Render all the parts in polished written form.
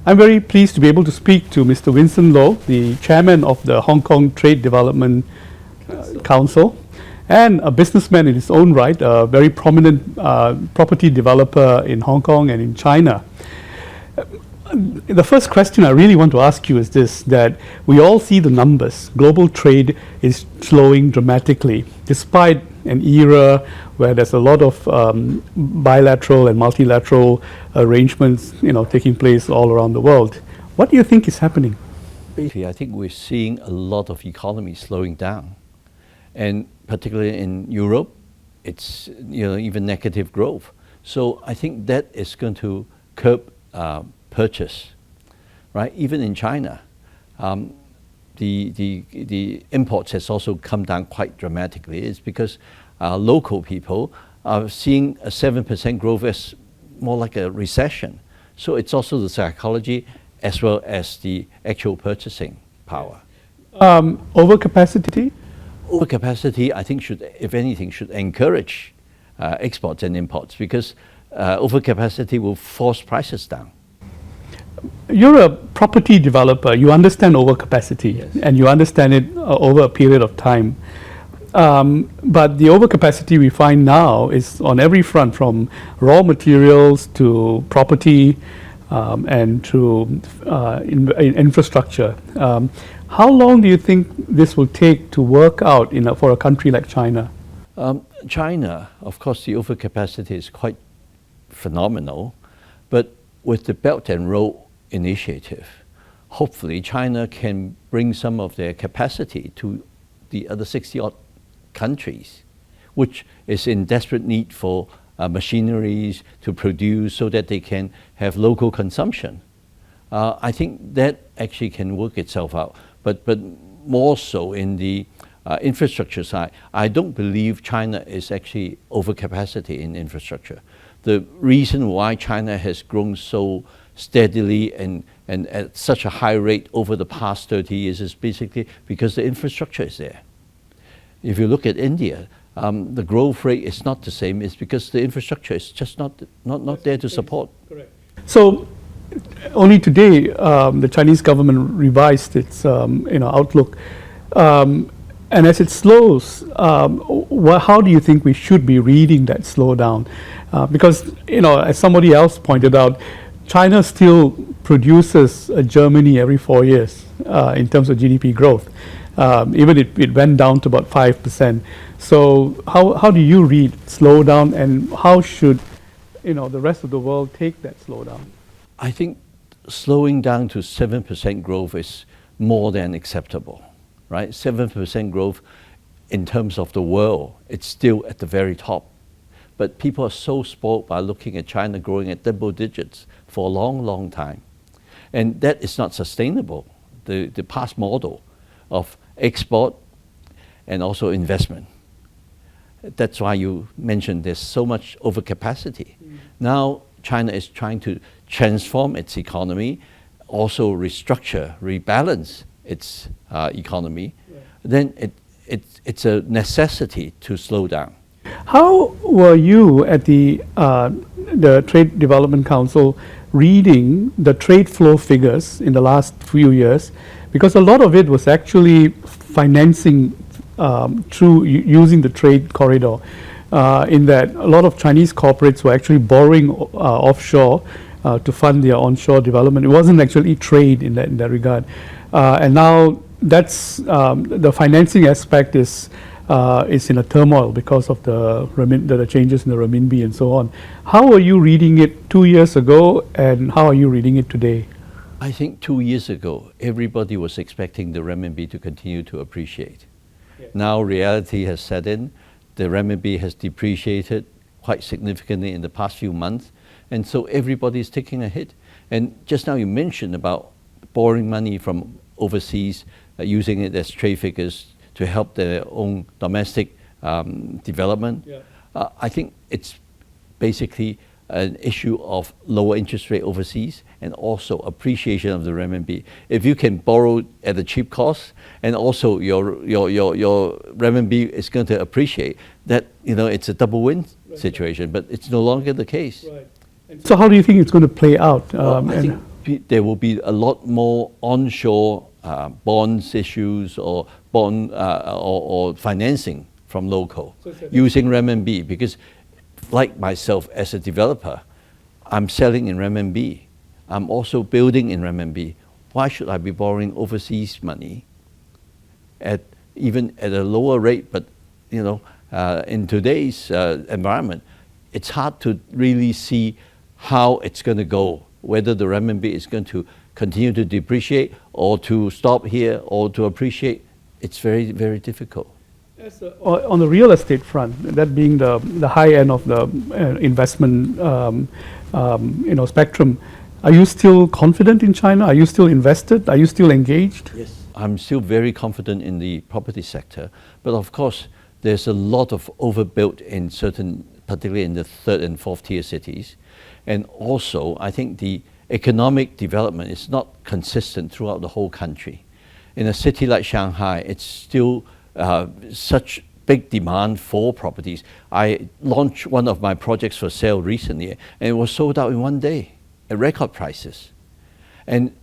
I'm very pleased to be able to speak to Mr. Vincent Lo, the chairman of the Hong Kong Trade Development Council, and a businessman in his own right, a very prominent property developer in Hong Kong and in China. The first question I really want to ask you is this, that we all see the numbers. Global trade is slowing dramatically, despite an era where there's a lot of bilateral and multilateral arrangements, taking place all around the world. What do you think is happening? I think we're seeing a lot of economies slowing down, and particularly in Europe, it's even negative growth. So I think that is going to curb purchase, right? Even in China, the imports has also come down quite dramatically. It's because local people are seeing a 7% growth as more like a recession. So it's also the psychology as well as the actual purchasing power. Overcapacity? Overcapacity, I think, if anything, should encourage exports and imports, because overcapacity will force prices down. You're a property developer. You understand overcapacity, yes, and you understand it over a period of time. But the overcapacity we find now is on every front, from raw materials to property and to infrastructure. How long do you think this will take to work out for a country like China? China, of course, the overcapacity is quite phenomenal, but with the Belt and Road Initiative, hopefully China can bring some of their capacity to the other 60-odd countries, which is in desperate need for machineries to produce so that they can have local consumption. I think that actually can work itself out, but more so in the infrastructure side. I don't believe China is actually overcapacity in infrastructure. The reason why China has grown so steadily and at such a high rate over the past 30 years is basically because the infrastructure is there. If you look at India, the growth rate is not the same. It's because the infrastructure is just not there to support. Correct. So only today, the Chinese government revised its outlook. And as it slows, how do you think we should be reading that slowdown? Because, as somebody else pointed out, China still produces Germany every 4 years in terms of GDP growth. Even it went down to about 5%. So how do you read slowdown, and how should the rest of the world take that slowdown? I think slowing down to 7% growth is more than acceptable, right? 7% growth in terms of the world, it's still at the very top. But people are so spoiled by looking at China growing at double digits for a long, long time. And that is not sustainable. The past model of export and also investment. That's why you mentioned there's so much overcapacity. Now China is trying to transform its economy, also restructure, rebalance its economy. Then it's a necessity to slow down. How were you at the Trade Development Council reading the trade flow figures in the last few years? Because a lot of it was actually financing through using the trade corridor, in that a lot of Chinese corporates were actually borrowing offshore to fund their onshore development. It wasn't actually trade in that regard. And now that's the financing aspect is in a turmoil because of the changes in the renminbi and so on. How are you reading it 2 years ago, and how are you reading it today? I think 2 years ago, everybody was expecting the renminbi to continue to appreciate. Yes. Now reality has set in. The renminbi has depreciated quite significantly in the past few months, and so everybody is taking a hit. And just now you mentioned about borrowing money from overseas, using it as trade figures to help their own domestic development. Yeah. I think it's basically an issue of lower interest rate overseas and also appreciation of the renminbi. If you can borrow at a cheap cost and also your renminbi is going to appreciate, that it's a double win situation. But it's no longer the case. Right. So how do you think it's going to play out? I think there will be a lot more onshore bonds issues or bond or financing from local using renminbi, because like myself as a developer, I'm selling in renminbi. I'm also building in renminbi. Why should I be borrowing overseas money even at a lower rate? But you know, in today's environment, it's hard to really see how it's going to go, whether the renminbi is going to continue to depreciate or to stop here or to appreciate. It's very, very difficult. On the real estate front, that being the high end of the investment spectrum, are you still confident in China? Are you still invested? Are you still engaged? Yes, I'm still very confident in the property sector, but of course there's a lot of overbuilt in certain, particularly in the third and fourth tier cities, and also I think the economic development is not consistent throughout the whole country. In a city like Shanghai, it's still such big demand for properties. I launched one of my projects for sale recently, and it was sold out in one day at record prices. And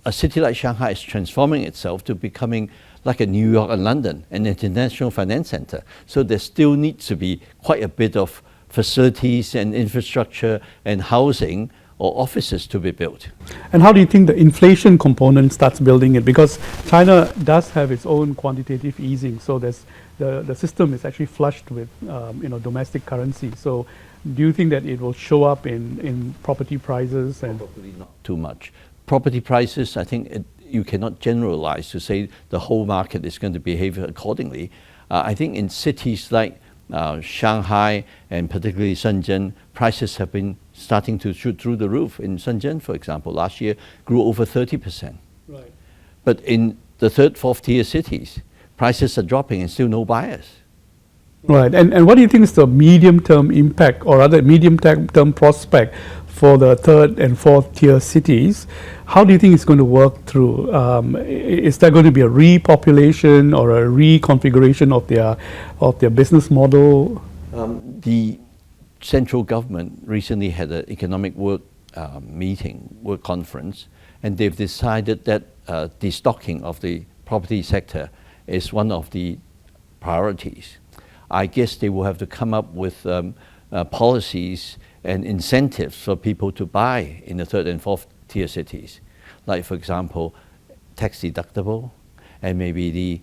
a city like Shanghai is transforming itself to becoming like a New York and London, an international finance center. So there still needs to be quite a bit of facilities and infrastructure and housing or offices to be built. And how do you think the inflation component starts building it? Because China does have its own quantitative easing, so there's the system is actually flushed with domestic currency. So do you think that it will show up in property prices? And probably not too much. Property prices, I think you cannot generalize to say the whole market is going to behave accordingly. I think in cities like Shanghai and particularly Shenzhen, prices have been starting to shoot through the roof. In Shenzhen, for example, last year grew over 30%. right. But in the third, fourth tier cities, prices are dropping and still no buyers. Right. And what do you think is the medium-term impact or other medium-term prospect for the third and fourth tier cities? How do you think it's going to work through? Is there going to be a repopulation or a reconfiguration of their business model? The central government recently had an economic work conference, and they've decided that destocking of the property sector is one of the priorities. I guess they will have to come up with policies and incentives for people to buy in the third and fourth tier cities. Like, for example, tax deductible, and maybe the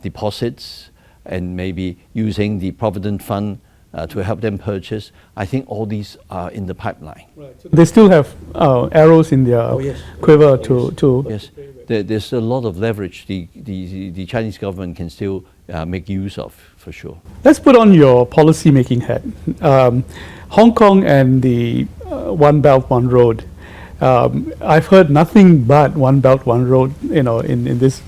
deposits, and maybe using the Provident Fund to help them purchase. I think all these are in the pipeline. Right. So they still have arrows in their quiver to. Yes, there's a lot of leverage the Chinese government can still make use of, for sure. Let's put on your policy making hat. Hong Kong and the One Belt, One Road. I've heard nothing but One Belt, One Road, in this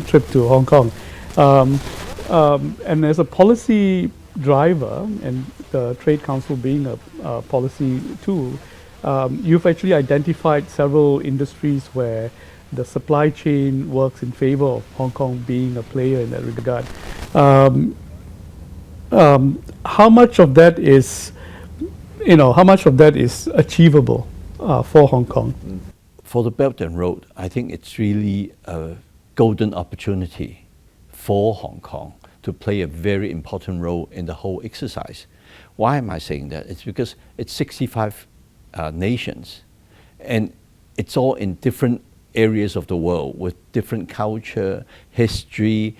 trip to Hong Kong. And as a policy driver, and the Trade Council being a policy tool, you've actually identified several industries where the supply chain works in favor of Hong Kong being a player in that regard. How much of that is, achievable for Hong Kong? For the Belt and Road, I think it's really a golden opportunity for Hong Kong to play a very important role in the whole exercise. Why am I saying that? It's because it's 65 nations, and it's all in different areas of the world with different culture, history,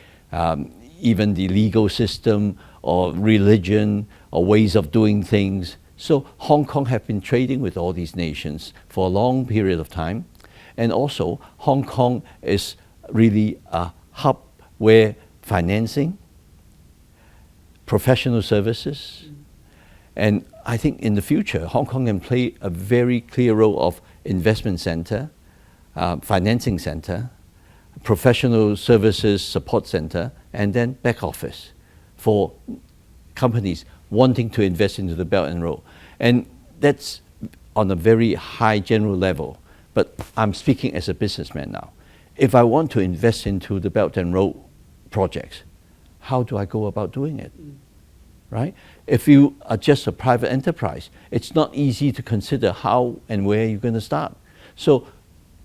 even the legal system or religion or ways of doing things. So Hong Kong have been trading with all these nations for a long period of time. And also Hong Kong is really a hub where financing, professional services, and I think in the future, Hong Kong can play a very clear role of investment center, financing center, professional services support center, and then back office for companies wanting to invest into the Belt and Road. And that's on a very high general level, but I'm speaking as a businessman now. If I want to invest into the Belt and Road projects, how do I go about doing it? Right? If you are just a private enterprise, it's not easy to consider how and where you're going to start. So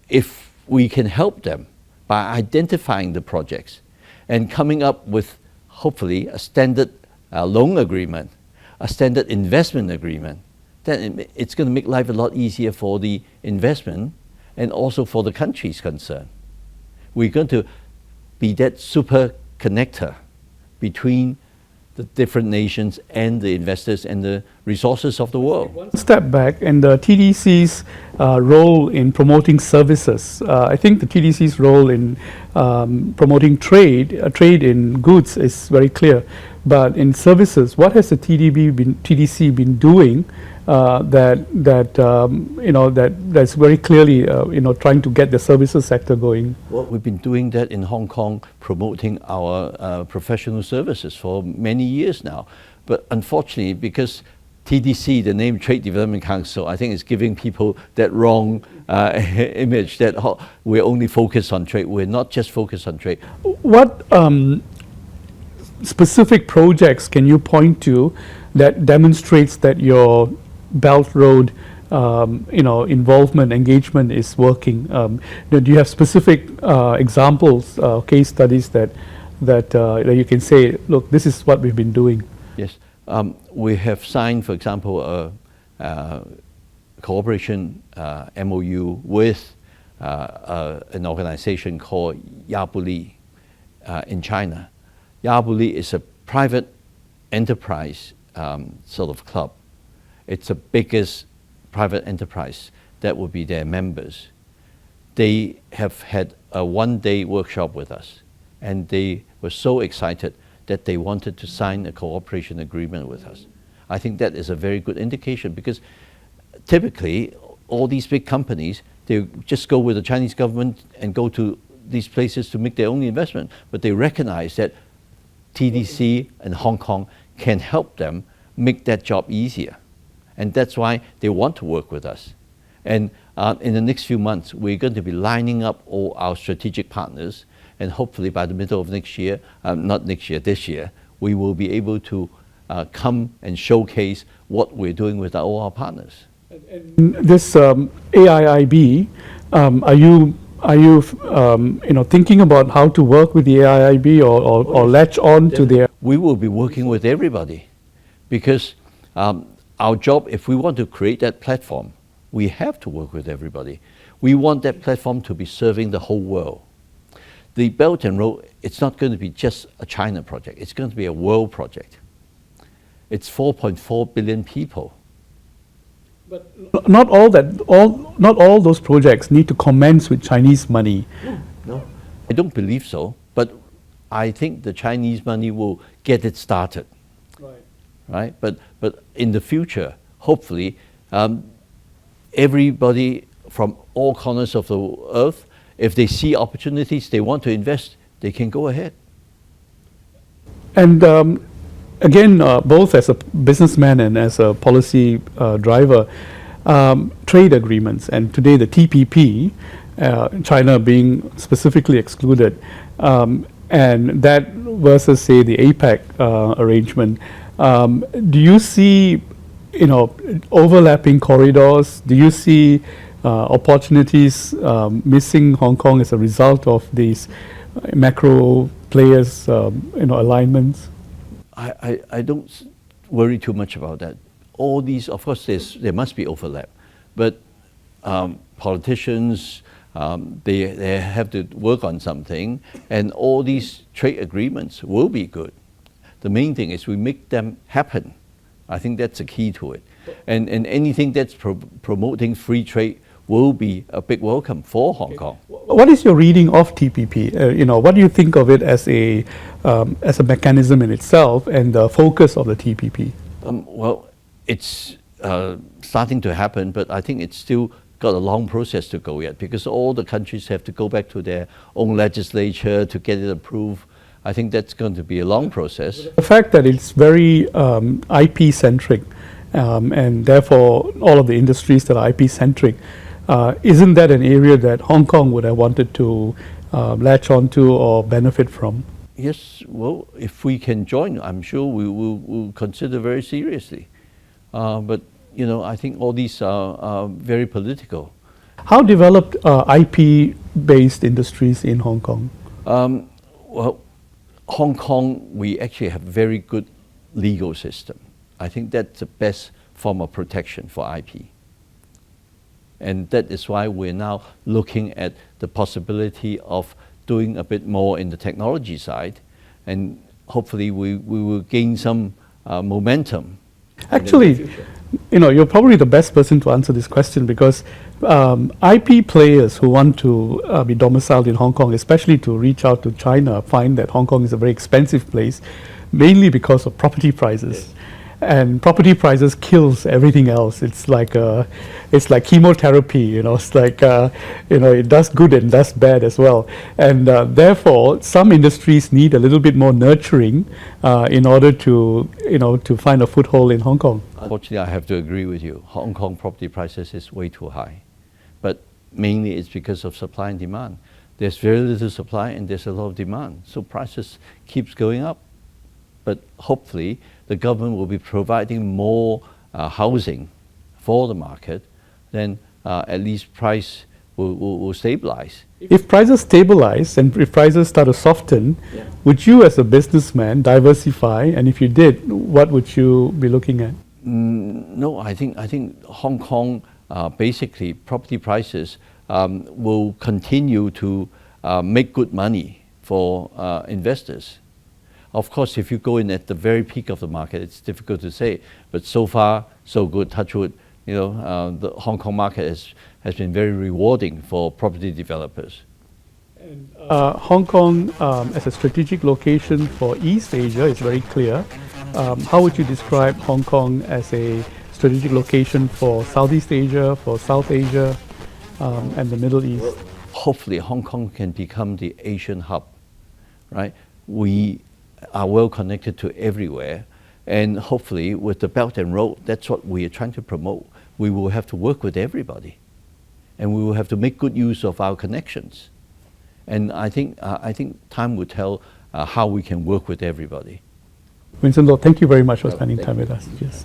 if we can help them by identifying the projects and coming up with hopefully a standard loan agreement, a standard investment agreement, then it's going to make life a lot easier for the investment and also for the countries concerned. We're going to be that super connector between the different nations and the investors and the resources of the world. One step back, and the TDC's role in promoting services. I think the TDC's role in promoting trade in goods is very clear. But in services, what has the TDC been doing that's very clearly trying to get the services sector going? Well, we've been doing that in Hong Kong, promoting our professional services for many years now. But unfortunately, because TDC, the name Trade Development Council, I think is giving people that wrong image that we're only focused on trade. We're not just focused on trade. What specific projects can you point to that demonstrates that your Belt Road involvement, engagement is working? Do you have specific examples, case studies that you can say, look, this is what we've been doing? Yes. We have signed, for example, a cooperation MOU with an organization called AIIB in China. AIIB is a private enterprise sort of club. It's the biggest private enterprise that will be their members. They have had a one-day workshop with us, and they were so excited that they wanted to sign a cooperation agreement with us. I think that is a very good indication, because typically all these big companies, they just go with the Chinese government and go to these places to make their own investment, but they recognize that TDC and Hong Kong can help them make that job easier. And that's why they want to work with us. And in the next few months, we're going to be lining up all our strategic partners, and hopefully by the middle of next year, not next year, this year, we will be able to come and showcase what we're doing with all our partners. And this AIIB, are you thinking about how to work with the AIIB or latch on to their? We will be working with everybody, because our job, if we want to create that platform, we have to work with everybody. We want that platform to be serving the whole world. The Belt and Road, it's not going to be just a China project. It's going to be a world project. It's 4.4 billion people. But not all those projects need to commence with Chinese money. No, I don't believe so. But I think the Chinese money will get it started. Right? But in the future, hopefully, everybody from all corners of the earth, if they see opportunities, they want to invest, they can go ahead. And again, both as a businessman and as a policy driver, trade agreements, and today the TPP, China being specifically excluded, and that versus, say, the APEC arrangement. Do you see, overlapping corridors? Do you see opportunities missing Hong Kong as a result of these macro players, alignments? I don't worry too much about that. All these, of course, there must be overlap, but politicians, they have to work on something, and all these trade agreements will be good. The main thing is we make them happen. I think that's the key to it. And anything that's promoting free trade will be a big welcome for Hong Kong. What is your reading of TPP? What do you think of it as a mechanism in itself and the focus of the TPP? Well, it's starting to happen, but I think it's still got a long process to go yet, because all the countries have to go back to their own legislature to get it approved. I think that's going to be a long process. The fact that it's very IP-centric, and therefore all of the industries that are IP-centric, isn't that an area that Hong Kong would have wanted to latch onto or benefit from? Yes, well, if we can join, I'm sure we will consider very seriously. But, I think all these are very political. How developed IP-based industries in Hong Kong? Well, Hong Kong, we actually have very good legal system. I think that's the best form of protection for IP. And that is why we're now looking at the possibility of doing a bit more in the technology side, and hopefully we will gain some momentum. Actually, you're probably the best person to answer this question, because IP players who want to be domiciled in Hong Kong, especially to reach out to China, find that Hong Kong is a very expensive place, mainly because of property prices. And property prices kills everything else. It's like chemotherapy, It's like it does good and does bad as well. And therefore, some industries need a little bit more nurturing in order to find a foothold in Hong Kong. Unfortunately, I have to agree with you. Hong Kong property prices is way too high, but mainly it's because of supply and demand. There's very little supply and there's a lot of demand, so prices keeps going up. But hopefully, the government will be providing more housing for the market, then at least price will stabilize. If prices stabilize and if prices start to soften, would you as a businessman diversify? And if you did, what would you be looking at? No, I think Hong Kong, basically property prices will continue to make good money for investors. Of course, if you go in at the very peak of the market, it's difficult to say. But so far, so good. Touch wood. The Hong Kong market has been very rewarding for property developers. And Hong Kong, as a strategic location for East Asia, is very clear. How would you describe Hong Kong as a strategic location for Southeast Asia, for South Asia, and the Middle East? Hopefully, Hong Kong can become the Asian hub, right? We are well connected to everywhere, and hopefully with the Belt and Road, that's what we are trying to promote. We will have to work with everybody, and we will have to make good use of our connections. And I think time will tell how we can work with everybody. Vincent Lo, thank you very much for spending time with us. Yes.